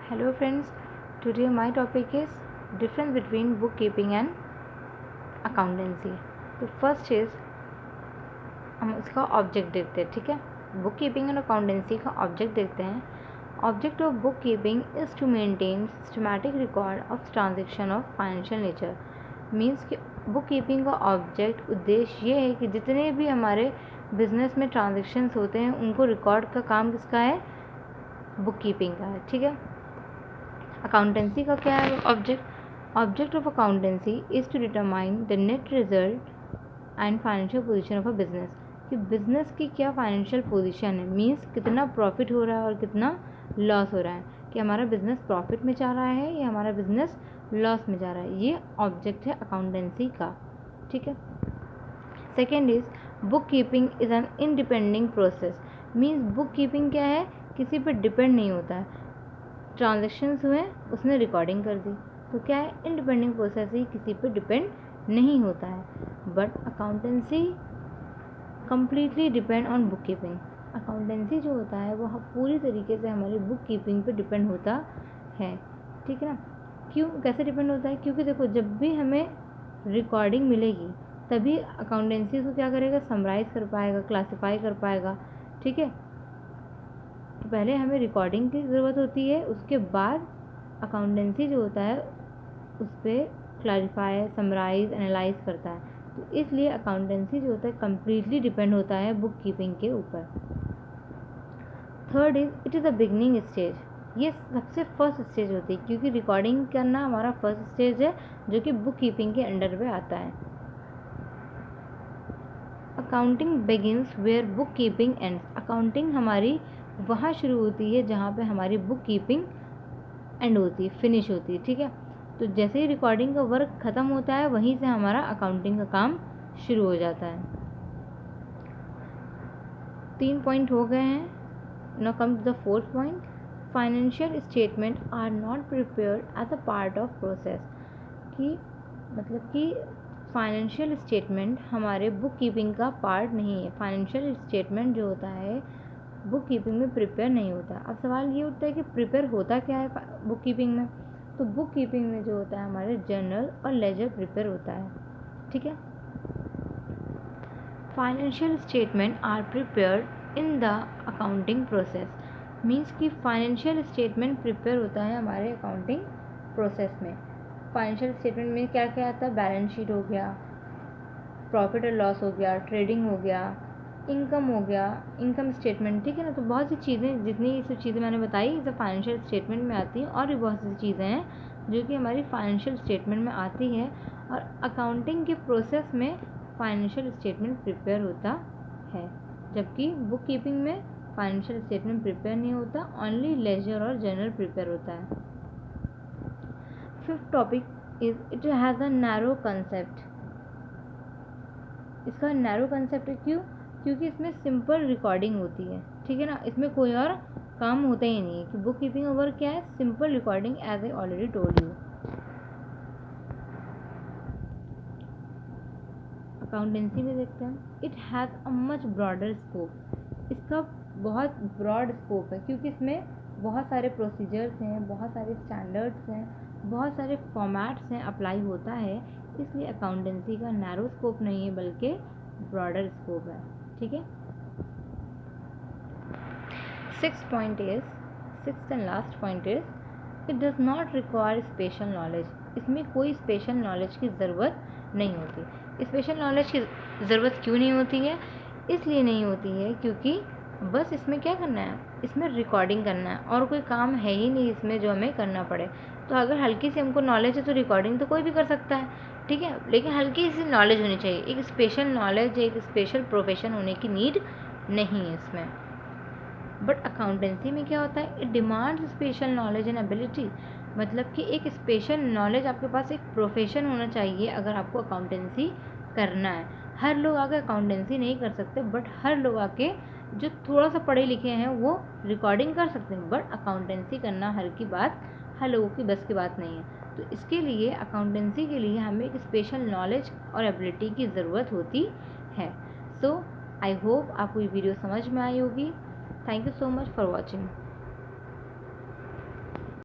Hello friends, today my topic is difference between bookkeeping and accountancy. तो first is हम उसका object देखते हैं. ठीक है, बुक कीपिंग और अकाउंटेंसी का ऑब्जेक्ट देखते हैं. Object of bookkeeping is to maintain systematic record of transaction of financial nature. Means कि बुक कीपिंग का ऑब्जेक्ट उद्देश्य ये है कि जितने भी हमारे बिजनेस में ट्रांजेक्शन्स होते हैं उनको रिकॉर्ड का काम किसका है, बुक कीपिंग का है. ठीक है, अकाउंटेंसी का क्या है object of accountancy is to determine the net result and financial position of a business. कि बिजनेस की क्या फाइनेंशियल पोजीशन है, मीन्स कितना प्रॉफिट हो रहा है और कितना लॉस हो रहा है, कि हमारा बिजनेस प्रॉफिट में जा रहा है या हमारा बिजनेस लॉस में जा रहा है. ये ऑब्जेक्ट है अकाउंटेंसी का. ठीक है. Second is book keeping is an independent process. Means book keeping क्या है, किसी पर डिपेंड नहीं होता है. ट्रांजेक्शन्स हुए, उसने रिकॉर्डिंग कर दी, तो क्या है, इंडिपेंडेंट प्रोसेस ही, किसी पे डिपेंड नहीं होता है. But accountancy completely depend on book keeping. Accountancy जो होता है वो पूरी तरीके से हमारी बुक कीपिंग पे डिपेंड होता है. ठीक है ना. क्यों, कैसे डिपेंड होता है, क्योंकि देखो जब भी हमें रिकॉर्डिंग मिलेगी तभी अकाउंटेंसी को क्या करेगा, समराइज़ कर पाएगा, क्लासीफाई कर पाएगा. ठीक है, तो पहले हमें रिकॉर्डिंग की ज़रूरत होती है, उसके बाद अकाउंटेंसी जो होता है उस पर क्लैरिफाई, समराइज, एनालाइज करता है. तो इसलिए अकाउंटेंसी जो होता है कम्प्लीटली डिपेंड होता है बुक कीपिंग के ऊपर. Third is it is the beginning stage. ये सबसे फर्स्ट स्टेज होती है, क्योंकि रिकॉर्डिंग करना हमारा फर्स्ट स्टेज है जो कि बुक कीपिंग के अंडर में आता है. Accounting begins where bookkeeping ends. Accounting हमारी वहाँ शुरू होती है जहाँ पे हमारी बुक कीपिंग एंड होती है, फिनिश होती है. ठीक है, तो जैसे ही रिकॉर्डिंग का वर्क ख़त्म होता है वहीं से हमारा अकाउंटिंग का काम शुरू हो जाता है. 3 पॉइंट हो गए हैं. Now come to the fourth point. Financial statement are not prepared as a part of process. कि मतलब कि फाइनेंशियल स्टेटमेंट हमारे बुक कीपिंग का पार्ट नहीं है. फाइनेंशियल स्टेटमेंट जो होता है बुक कीपिंग में प्रिपेयर नहीं होता. अब सवाल ये उठता है कि प्रिपेयर होता क्या है बुक कीपिंग में. तो बुक कीपिंग में जो होता है हमारे जर्नल और लेजर प्रिपेयर होता है. ठीक है. Financial statement are prepared in the accounting process. Means कि फाइनेंशियल स्टेटमेंट प्रिपेयर होता है हमारे अकाउंटिंग प्रोसेस में. फाइनेंशियल स्टेटमेंट में क्या क्या आता है, बैलेंस शीट हो गया, प्रॉफिट और लॉस हो गया, ट्रेडिंग हो गया, इनकम हो गया, इनकम स्टेटमेंट. ठीक है ना. तो बहुत सी चीज़ें, जितनी ये सब चीज़ें मैंने बताई ये सब फाइनेंशियल स्टेटमेंट में आती हैं, और भी बहुत सी चीज़ें हैं जो कि हमारी फाइनेंशियल स्टेटमेंट में आती है. और अकाउंटिंग के प्रोसेस में फाइनेंशियल स्टेटमेंट प्रिपेयर होता है, जबकि बुक कीपिंग में फाइनेंशियल स्टेटमेंट प्रिपेयर नहीं होता, ओनली लेजर और जर्नल प्रिपेयर होता है. Fifth topic is it has a narrow concept. इसका नैरो कंसेप्ट है, क्यों, क्योंकि इसमें सिंपल रिकॉर्डिंग होती है. ठीक है ना. इसमें कोई और काम होता ही नहीं है. कि बुक कीपिंग का वर्क क्या है, simple recording, as I already told you. Accountancy में देखते हैं. It has a much broader scope. इसका बहुत ब्रॉड स्कोप है, क्योंकि इसमें बहुत सारे प्रोसीजर्स हैं, बहुत सारे स्टैंडर्ड्स हैं, बहुत सारे फॉर्मेट्स हैं, अप्लाई होता है. इसलिए अकाउंटेंसी का नैरो स्कोप नहीं है बल्कि ब्रॉडर स्कोप है. ठीक है. Sixth and last point is it does not require special knowledge. इसमें कोई स्पेशल नॉलेज की ज़रूरत नहीं होती. स्पेशल नॉलेज की ज़रूरत क्यों नहीं होती है, इसलिए नहीं होती है क्योंकि बस इसमें क्या करना है, इसमें रिकॉर्डिंग करना है, और कोई काम है ही नहीं इसमें जो हमें करना पड़े. तो अगर हल्की सी हमको नॉलेज है तो रिकॉर्डिंग तो कोई भी कर सकता है. ठीक है, लेकिन हल्की सी नॉलेज होनी चाहिए. एक स्पेशल नॉलेज, एक स्पेशल प्रोफेशन होने की नीड नहीं है इसमें. बट अकाउंटेंसी में क्या होता है, it demands special knowledge and ability. मतलब कि एक स्पेशल नॉलेज, आपके पास एक प्रोफेशन होना चाहिए अगर आपको अकाउंटेंसी करना है. हर लोग आके अकाउंटेंसी नहीं कर सकते, बट हर लोग आके जो थोड़ा सा पढ़े लिखे हैं वो रिकॉर्डिंग कर सकते हैं. बट अकाउंटेंसी करना हर लोगों की बस की बात नहीं है. तो इसके लिए अकाउंटेंसी के लिए हमें एक स्पेशल नॉलेज और एबिलिटी की ज़रूरत होती है. सो आई होप आपको ये वीडियो समझ में आई होगी. Thank you so much for watching.